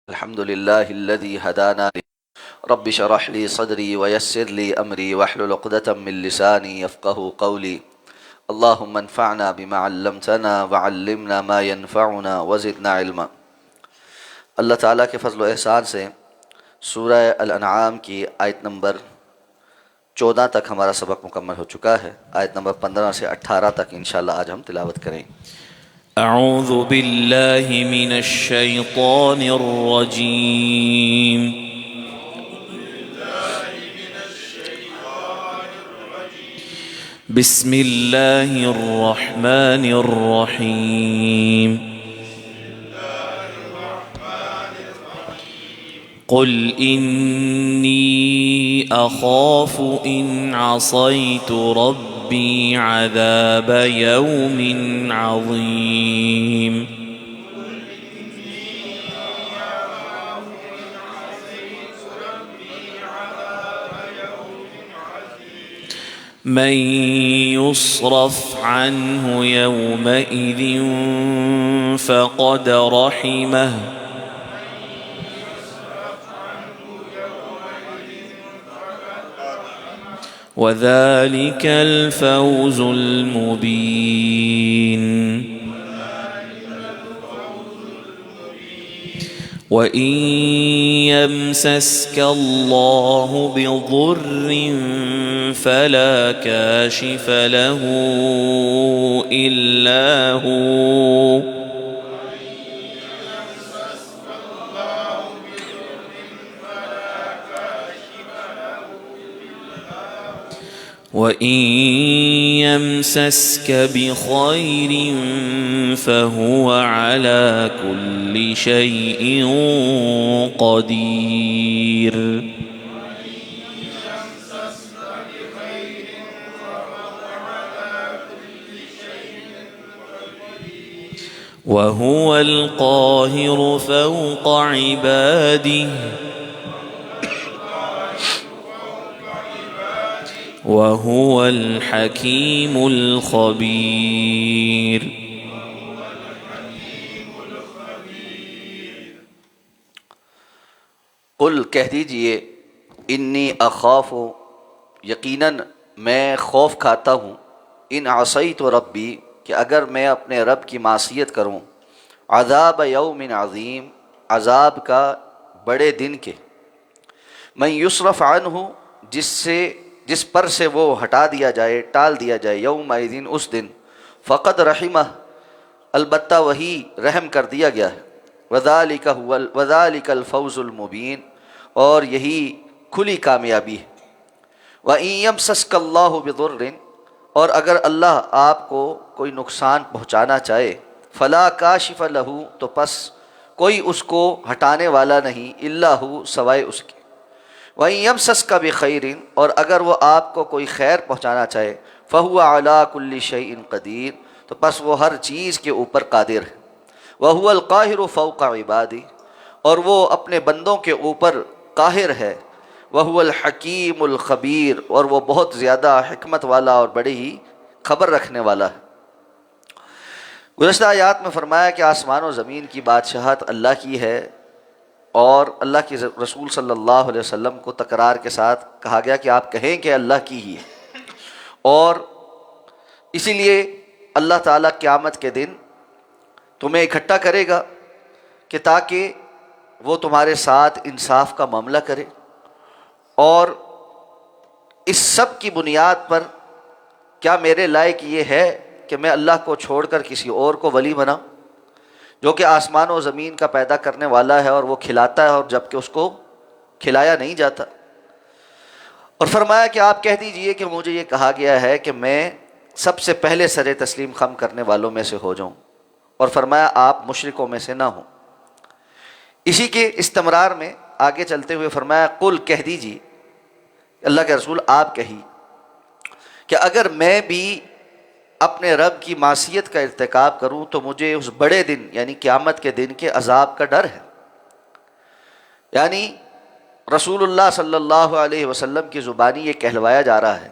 الحمد لله الذي هدانا رب اشرح لي صدري ويسر لي أمري واحلل عقدة من لساني يفقهوا قولي اللهم انفعنا بما علمتنا وعلمنا ما ينفعنا وزدنا علما۔ اللہ تعالیٰ کے فضل و احسان سے سورہ الانعام کی آیت نمبر 14 تک ہمارا سبق مکمل ہو چکا ہے۔ آیت نمبر 15 سے 18 تک انشاءاللہ آج ہم تلاوت کریں۔ اعوذ باللہ من الشیطان الرجیم بسم اللہ الرحمن الرحیم قل انی اخاف ان عصیت ربی عذاب یوم عظیم من يصرف عنه يومئذ فقد رحمه وذلك الفوز المبين وإن يمسسك الله بضر فلا كاشف له إلا هو وَإِن يَمْسَسْكَ بِخَيْرٍ فَهُوَ عَلَى كُلِّ شَيْءٍ قَدِيرٌ وَهُوَ الْقَاهِرُ فَوْقَ عِبَادِهِ وَهُوَ الْحَكِيمُ الْخَبِيرُ۔ قل کہہ دیجئے انی اخاف، یقیناً میں خوف کھاتا ہوں، ان عصیت ربی، کہ اگر میں اپنے رب کی معصیت کروں، عذاب یوم عظیم، عذاب کا بڑے دن کے، من یصرف عنہ، جس پر سے وہ ہٹا دیا جائے، ٹال دیا جائے، یوم دن، اس دن، فقد رحمہ، البتہ وہی رحم کر دیا گیا ہے، وذالک الفوز المبین، اور یہی کھلی کامیابی ہے۔ وَإِن يَمْسَسْكَ اللَّهُ بِضُرٍّ، اور اگر اللہ آپ کو کوئی نقصان پہنچانا چاہے، فَلَا كَاشِفَ لَهُ، تو پس کوئی اس کو ہٹانے والا نہیں، إِلَّا هُ، سوائے اس کے۔ وَإِن يَمْسَسْكَ بِخَيْرٍ، اور اگر وہ آپ کو کوئی خیر پہنچانا چاہے، فَهُوَ عَلَى كُلِّ شَيْءٍ قَدِيرٌ، تو پس وہ ہر چیز کے اوپر قادر ہے۔ وَهُوَ الْقَاهِرُ فَوْقَ عِبَادِهِ، اور وہ اپنے بندوں کے اوپر قاہر ہے۔ وَهُوَ الْحَكِيمُ الْخَبِيرُ، اور وہ بہت زیادہ حکمت والا اور بڑی ہی خبر رکھنے والا ہے۔ گزشتہ آیات میں فرمایا کہ آسمان و زمین کی بادشاہت اللہ کی ہے، اور اللہ کے رسول صلی اللہ علیہ وسلم کو تکرار کے ساتھ کہا گیا کہ آپ کہیں کہ اللہ کی ہی ہے، اور اسی لیے اللہ تعالیٰ قیامت کے دن تمہیں اکٹھا کرے گا کہ تاکہ وہ تمہارے ساتھ انصاف کا معاملہ کرے، اور اس سب کی بنیاد پر کیا میرے لائق یہ ہے کہ میں اللہ کو چھوڑ کر کسی اور کو ولی بناؤں، جو کہ آسمان و زمین کا پیدا کرنے والا ہے، اور وہ کھلاتا ہے، اور جبکہ اس کو کھلایا نہیں جاتا۔ اور فرمایا کہ آپ کہہ دیجئے کہ مجھے یہ کہا گیا ہے کہ میں سب سے پہلے سر تسلیم خم کرنے والوں میں سے ہو جاؤں، اور فرمایا آپ مشرکوں میں سے نہ ہوں۔ اسی کے استمرار میں آگے چلتے ہوئے فرمایا قل، کہہ دیجئے، اللہ کے رسول آپ کہی کہ اگر میں بھی اپنے رب کی معصیت کا ارتکاب کروں تو مجھے اس بڑے دن یعنی قیامت کے دن کے عذاب کا ڈر ہے۔ یعنی رسول اللہ صلی اللہ علیہ وسلم کی زبانی یہ کہلوایا جا رہا ہے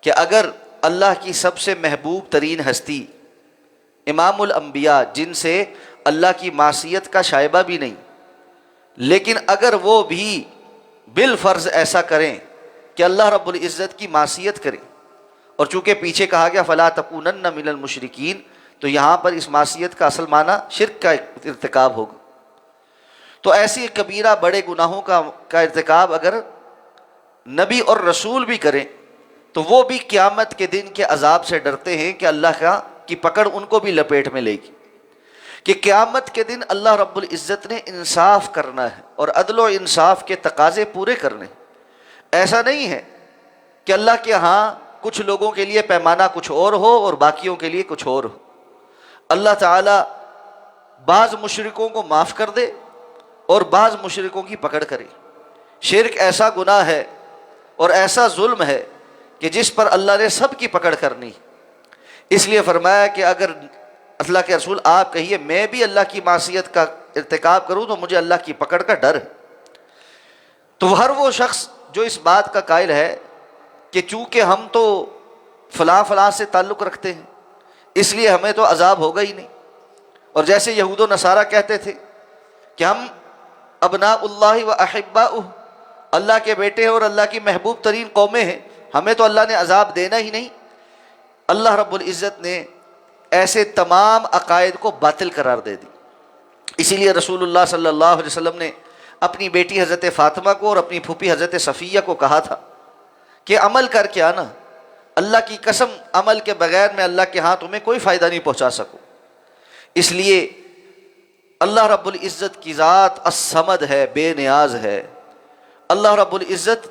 کہ اگر اللہ کی سب سے محبوب ترین ہستی امام الانبیاء، جن سے اللہ کی معصیت کا شائبہ بھی نہیں، لیکن اگر وہ بھی بالفرض ایسا کریں کہ اللہ رب العزت کی معصیت کریں، اور چونکہ پیچھے کہا گیا فلا تکونن من المشرکین، تو یہاں پر اس معصیت کا اصل معنی شرک کا ارتکاب ہوگا. تو ایسی کبیرہ بڑے گناہوں کا ارتکاب اگر نبی اور رسول بھی کریں تو وہ بھی قیامت کے دن کے عذاب سے ڈرتے ہیں کہ اللہ کی پکڑ ان کو بھی لپیٹ میں لے گی، کہ قیامت کے دن اللہ رب العزت نے انصاف کرنا ہے اور عدل و انصاف کے تقاضے پورے کرنے. ایسا نہیں ہے کہ اللہ کے ہاں کچھ لوگوں کے لیے پیمانہ کچھ اور ہو اور باقیوں کے لیے کچھ اور ہو. اللہ تعالیٰ بعض مشرکوں کو معاف کر دے اور بعض مشرکوں کی پکڑ کرے. شرک ایسا گناہ ہے اور ایسا ظلم ہے کہ جس پر اللہ نے سب کی پکڑ کرنی. اس لیے فرمایا کہ اگر اللہ کے رسول آپ کہیے میں بھی اللہ کی معصیت کا ارتکاب کروں تو مجھے اللہ کی پکڑ کا ڈر ہے. تو ہر وہ شخص جو اس بات کا قائل ہے کہ چونکہ ہم تو فلاں فلاں سے تعلق رکھتے ہیں اس لیے ہمیں تو عذاب ہوگا ہی نہیں، اور جیسے یہود و نصارہ کہتے تھے کہ ہم ابناء اللہ و احباؤہ، اللہ کے بیٹے ہیں اور اللہ کی محبوب ترین قومیں ہیں، ہمیں تو اللہ نے عذاب دینا ہی نہیں. اللہ رب العزت نے ایسے تمام عقائد کو باطل قرار دے دی. اسی لیے رسول اللہ صلی اللہ علیہ وسلم نے اپنی بیٹی حضرت فاطمہ کو اور اپنی پھوپھی حضرت صفیہ کو کہا تھا کہ عمل کر کے آنا، اللہ کی قسم عمل کے بغیر میں اللہ کے ہاں تمہیں کوئی فائدہ نہیں پہنچا سکوں. اس لیے اللہ رب العزت کی ذات الصمد ہے، بے نیاز ہے. اللہ رب العزت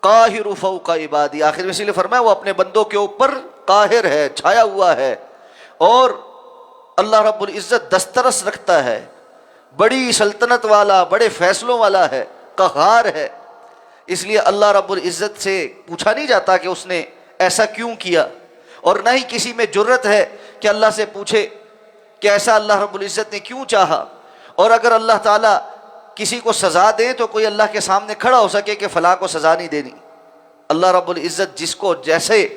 قاہر فوق عبادی، آخر میں اسی لیے فرمایا وہ اپنے بندوں کے اوپر قاہر ہے، چھایا ہوا ہے، اور اللہ رب العزت دسترس رکھتا ہے، بڑی سلطنت والا، بڑے فیصلوں والا ہے، قہار ہے. اس لیے اللہ رب العزت سے پوچھا نہیں جاتا کہ اس نے ایسا کیوں کیا، اور نہ ہی کسی میں جرت ہے کہ اللہ سے پوچھے کہ ایسا اللہ رب العزت نے کیوں چاہا. اور اگر اللہ تعالیٰ کسی کو سزا دیں تو کوئی اللہ کے سامنے کھڑا ہو سکے کہ فلاں کو سزا نہیں دینی. اللہ رب العزت جس کو جیسے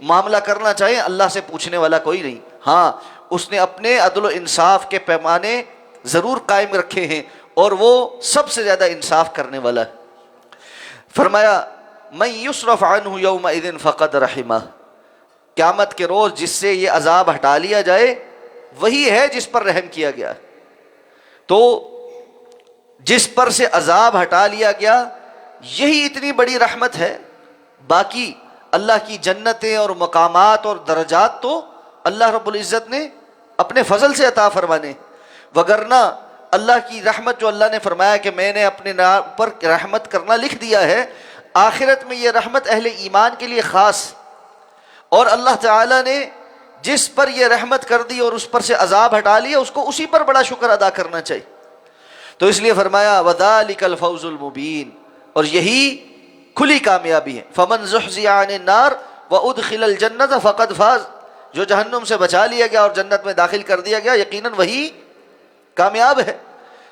معاملہ کرنا چاہے، اللہ سے پوچھنے والا کوئی نہیں. ہاں اس نے اپنے عدل و انصاف کے پیمانے ضرور قائم رکھے ہیں اور وہ سب سے زیادہ انصاف کرنے والا ہے. فرمایا من یصرف عنہ یومئذ فقد رحمہ، قیامت کے روز جس سے یہ عذاب ہٹا لیا جائے وہی ہے جس پر رحم کیا گیا. تو جس پر سے عذاب ہٹا لیا گیا یہی اتنی بڑی رحمت ہے. باقی اللہ کی جنتیں اور مقامات اور درجات تو اللہ رب العزت نے اپنے فضل سے عطا فرمانے، وگرنہ اللہ کی رحمت جو اللہ نے فرمایا کہ میں نے اپنے نام پر رحمت کرنا لکھ دیا ہے، آخرت میں یہ رحمت اہل ایمان کے لیے خاص. اور اللہ تعالیٰ نے جس پر یہ رحمت کر دی اور اس پر سے عذاب ہٹا لیا اس کو اسی پر بڑا شکر ادا کرنا چاہیے. تو اس لیے فرمایا وَذَلِكَ الْفَوْزُ الْمُبِينُ، اور یہی کھلی کامیابی ہے. فَمَنْ زُحْزِحَ عَنِ النَّارِ وَأُدْخِلَ الْجَنَّةَ فَقَدْ فَازَ، جو جہنم سے بچا لیا گیا اور جنت میں داخل کر دیا گیا یقیناً وہی کامیاب ہے.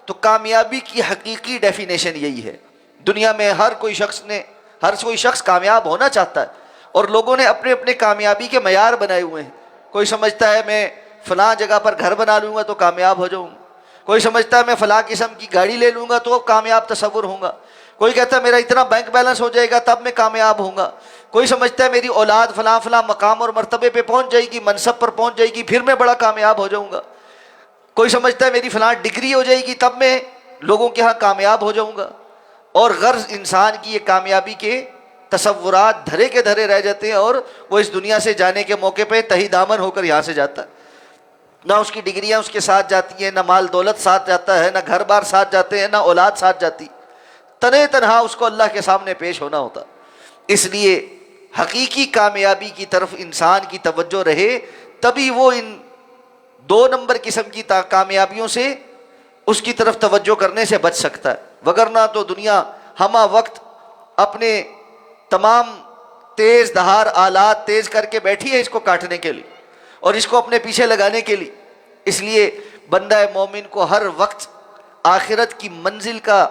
تو کامیابی کی حقیقی ڈیفینیشن یہی ہے. دنیا میں ہر کوئی شخص کامیاب ہونا چاہتا ہے، اور لوگوں نے اپنے اپنے کامیابی کے معیار بنائے ہوئے ہیں. کوئی سمجھتا ہے میں فلاں جگہ پر گھر بنا لوں گا تو کامیاب ہو جاؤں گا، کوئی سمجھتا ہے میں فلاں قسم کی گاڑی لے لوں گا تو کامیاب تصور ہوں گا، کوئی کہتا ہے میرا اتنا بینک بیلنس ہو جائے گا تب میں کامیاب ہوں گا، کوئی سمجھتا ہے میری اولاد فلاں فلاں مقام اور مرتبے پہ پہنچ جائے گی، منصب پر پہنچ جائے گی پھر میں بڑا کامیاب ہو جاؤں گا، کوئی سمجھتا ہے میری فلاں ڈگری ہو جائے گی تب میں لوگوں کے ہاں کامیاب ہو جاؤں گا. اور غرض انسان کی یہ کامیابی کے تصورات دھرے کے دھرے رہ جاتے ہیں، اور وہ اس دنیا سے جانے کے موقع پہ تہی دامن ہو کر یہاں سے جاتا ہے. نہ اس کی ڈگریاں اس کے ساتھ جاتی ہیں، نہ مال دولت ساتھ جاتا ہے، نہ گھر بار ساتھ جاتے ہیں، نہ اولاد ساتھ جاتی. تنہے تنہا اس کو اللہ کے سامنے پیش ہونا ہوتا. اس لیے حقیقی کامیابی کی طرف انسان کی توجہ رہے تبھی وہ ان 2 نمبر قسم کی کامیابیوں سے اس کی طرف توجہ کرنے سے بچ سکتا ہے. وگرنہ تو دنیا ہمہ وقت اپنے تمام تیز دھار آلات تیز کر کے بیٹھی ہے اس کو کاٹنے کے لیے اور اس کو اپنے پیچھے لگانے کے لیے. اس لیے بندہ مومن کو ہر وقت آخرت کی منزل کا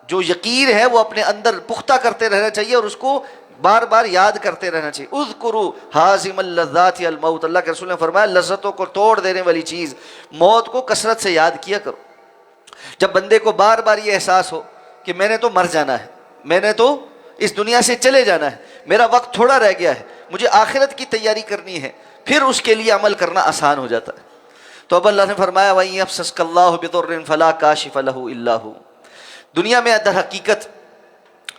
جو یقین ہے وہ اپنے اندر پختہ کرتے رہنا چاہیے اور اس کو بار بار یاد کرتے رہنا چاہیے. اذکروا حازم اللذات الموت، اللہ کے رسول نے فرمایا لذتوں کو توڑ دینے والی چیز موت کو کثرت سے یاد کیا کرو. جب بندے کو بار بار یہ احساس ہو کہ میں نے تو مر جانا ہے، میں نے تو اس دنیا سے چلے جانا ہے، میرا وقت تھوڑا رہ گیا ہے، مجھے آخرت کی تیاری کرنی ہے، پھر اس کے لیے عمل کرنا آسان ہو جاتا ہے۔ تو اب اللہ نے فرمایا وَإِن يَمْسَسْكَ اللَّهُ بِضُرٍّ فَلَا كَاشِفَ لَهُ إِلَّا هُوَ۔ دنیا میں در حقیقت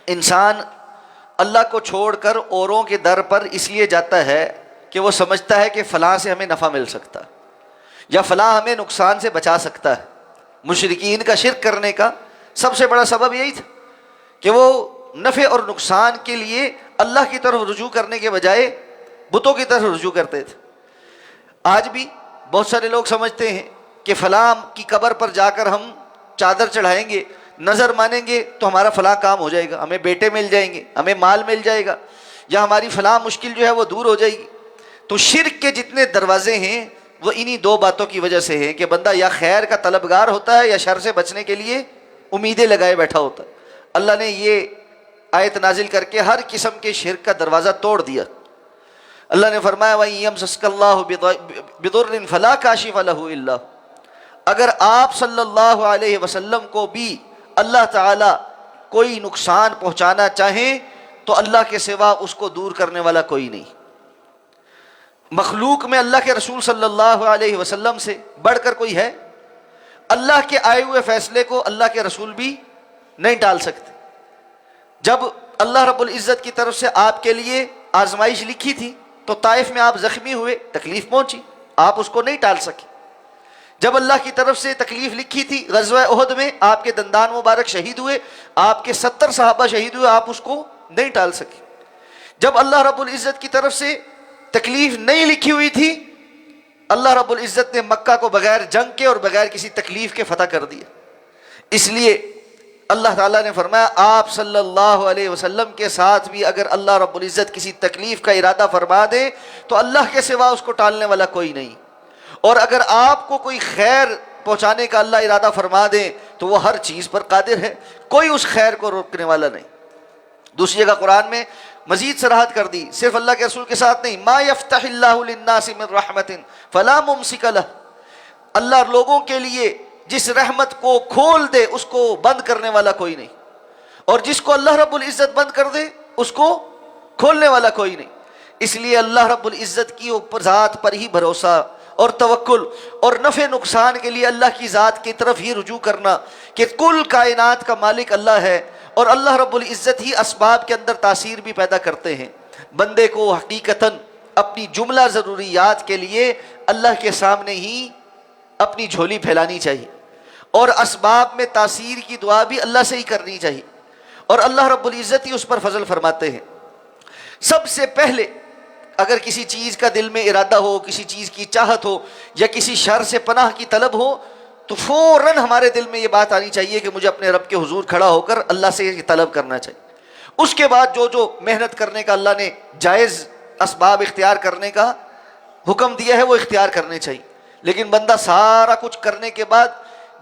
انسان اللہ کو چھوڑ کر اوروں کے در پر اس لیے جاتا ہے کہ وہ سمجھتا ہے کہ فلاں سے ہمیں نفع مل سکتا ہے یا فلاں ہمیں نقصان سے بچا سکتا ہے۔ مشرکین کا شرک کرنے کا سب سے بڑا سبب یہی تھا کہ وہ نفع اور نقصان کے لیے اللہ کی طرف رجوع کرنے کے بجائے بتوں کی طرف رجوع کرتے تھے۔ آج بھی بہت سارے لوگ سمجھتے ہیں کہ فلاں کی قبر پر جا کر ہم چادر چڑھائیں گے، نظر مانیں گے تو ہمارا فلاں کام ہو جائے گا، ہمیں بیٹے مل جائیں گے، ہمیں مال مل جائے گا، یا ہماری فلاں مشکل جو ہے وہ دور ہو جائے گی۔ تو شرک کے جتنے دروازے ہیں وہ انہی دو باتوں کی وجہ سے ہیں کہ بندہ یا خیر کا طلبگار ہوتا ہے یا شر سے بچنے کے لیے امیدیں لگائے بیٹھا ہوتا ہے۔ اللہ نے یہ آیت نازل کر کے ہر قسم کے شرک کا دروازہ توڑ دیا۔ اللہ نے فرمایا وَإِن يَمْسَسْكَ اللَّهُ بِضُرٍّ فَلَا كَاشِفَ لَهُ إِلَّا هُوَ۔ اگر آپ صلی اللہ علیہ وسلم کو بھی اللہ تعالی کوئی نقصان پہنچانا چاہیں تو اللہ کے سوا اس کو دور کرنے والا کوئی نہیں۔ مخلوق میں اللہ کے رسول صلی اللہ علیہ وسلم سے بڑھ کر کوئی ہے؟ اللہ کے آئے ہوئے فیصلے کو اللہ کے رسول بھی نہیں ٹال سکتے۔ جب اللہ رب العزت کی طرف سے آپ کے لیے آزمائش لکھی تھی تو طائف میں آپ زخمی ہوئے، تکلیف پہنچی، آپ اس کو نہیں ٹال سکے۔ جب اللہ کی طرف سے تکلیف لکھی تھی غزوہ احد میں آپ کے دندان مبارک شہید ہوئے، آپ کے 70 صحابہ شہید ہوئے، آپ اس کو نہیں ٹال سکے۔ جب اللہ رب العزت کی طرف سے تکلیف نہیں لکھی ہوئی تھی، اللہ رب العزت نے مکہ کو بغیر جنگ کے اور بغیر کسی تکلیف کے فتح کر دیا۔ اس لیے اللہ تعالیٰ نے فرمایا آپ صلی اللہ علیہ وسلم کے ساتھ بھی اگر اللہ رب العزت کسی تکلیف کا ارادہ فرما دے تو اللہ کے سوا اس کو ٹالنے والا کوئی نہیں، اور اگر آپ کو کوئی خیر پہنچانے کا اللہ ارادہ فرما دے تو وہ ہر چیز پر قادر ہے، کوئی اس خیر کو روکنے والا نہیں۔ دوسری جگہ قرآن میں مزید صراحت کر دی، صرف اللہ کے رسول کے ساتھ نہیں، ما یفتح اللہ للناس من رحمت فلا ممسک لہ، اللہ لوگوں کے لیے جس رحمت کو کھول دے اس کو بند کرنے والا کوئی نہیں، اور جس کو اللہ رب العزت بند کر دے اس کو کھولنے والا کوئی نہیں۔ اس لیے اللہ رب العزت کی اوپر ذات پر ہی بھروسہ اور توکل اور نفع نقصان کے لیے اللہ کی ذات کی طرف ہی رجوع کرنا کہ کل کائنات کا مالک اللہ ہے، اور اللہ رب العزت ہی اسباب کے اندر تاثیر بھی پیدا کرتے ہیں۔ بندے کو حقیقتاً اپنی جملہ ضروریات کے لیے اللہ کے سامنے ہی اپنی جھولی پھیلانی چاہیے، اور اسباب میں تاثیر کی دعا بھی اللہ سے ہی کرنی چاہیے، اور اللہ رب العزت ہی اس پر فضل فرماتے ہیں۔ سب سے پہلے اگر کسی چیز کا دل میں ارادہ ہو، کسی چیز کی چاہت ہو، یا کسی شر سے پناہ کی طلب ہو، تو فوراً ہمارے دل میں یہ بات آنی چاہیے کہ مجھے اپنے رب کے حضور کھڑا ہو کر اللہ سے یہ طلب کرنا چاہیے۔ اس کے بعد جو جو محنت کرنے کا اللہ نے جائز اسباب اختیار کرنے کا حکم دیا ہے وہ اختیار کرنے چاہیے۔ لیکن بندہ سارا کچھ کرنے کے بعد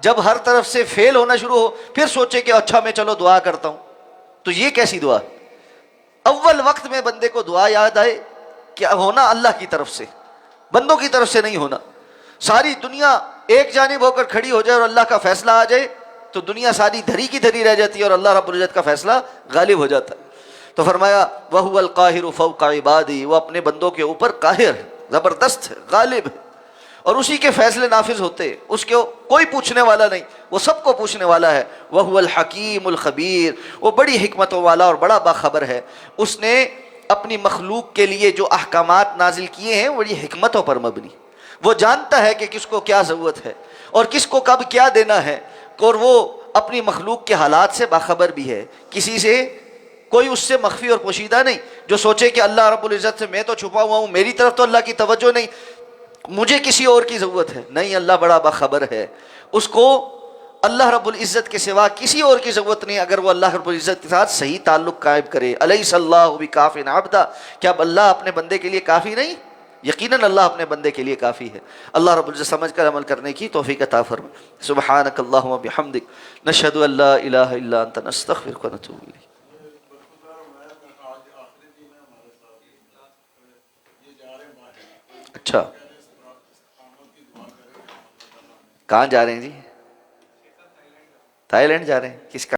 جب ہر طرف سے فیل ہونا شروع ہو پھر سوچے کہ اچھا میں چلو دعا کرتا ہوں، تو یہ کیسی دعا؟ اول وقت میں بندے کو دعا یاد آئے کیا ہونا اللہ کی طرف سے، بندوں کی طرف سے نہیں ہونا۔ ساری دنیا ایک جانب ہو کر کھڑی ہو جائے اور اللہ کا فیصلہ آ جائے تو دنیا ساری دھری کی دھری رہ جاتی ہے اور اللہ رب العزت کا فیصلہ غالب ہو جاتا ہے۔ تو فرمایا وَهُوَ الْقَاهِرُ فَوْقَ عِبَادِهِ، وہ اپنے بندوں کے اوپر قاہر ہے، زبردست ہے، غالب ہے، اور اسی کے فیصلے نافذ ہوتے ہیں، اس کو کوئی پوچھنے والا نہیں، وہ سب کو پوچھنے والا ہے۔ وَهُوَ الْحَكِيمُ الْخَبِيرُ، وہ بڑی حکمتوں والا اور بڑا باخبر ہے۔ اس نے اپنی مخلوق کے لیے جو احکامات نازل کیے ہیں بڑی حکمتوں پر مبنی، وہ جانتا ہے کہ کس کو کیا ضرورت ہے اور کس کو کب کیا دینا ہے، اور وہ اپنی مخلوق کے حالات سے باخبر بھی ہے، کسی سے کوئی اس سے مخفی اور پوشیدہ نہیں جو سوچے کہ اللہ رب العزت سے میں تو چھپا ہوا ہوں، میری طرف تو اللہ کی توجہ نہیں، مجھے کسی اور کی ضرورت ہے۔ نہیں، اللہ بڑا باخبر ہے، اس کو اللہ رب العزت کے سوا کسی اور کی ضرورت نہیں اگر وہ اللہ رب العزت کے ساتھ صحیح تعلق قائم کرے۔ الیس اللہ بکاف عبدا، کیا اب اللہ اپنے بندے کے لیے کافی نہیں؟ یقیناً اللہ اپنے بندے کے لیے کافی ہے۔ اللہ رب العزت سمجھ کر عمل کرنے کی توفیق عطا فرمائے۔ سبحانک اللہم و بحمدک، نشہد ان لا الہ الا انت، نستغفرک و نتوب الیک۔ اچھا، کہاں جا رہے ہیں جی؟ تھائی لینڈ جا رہے ہیں کس کا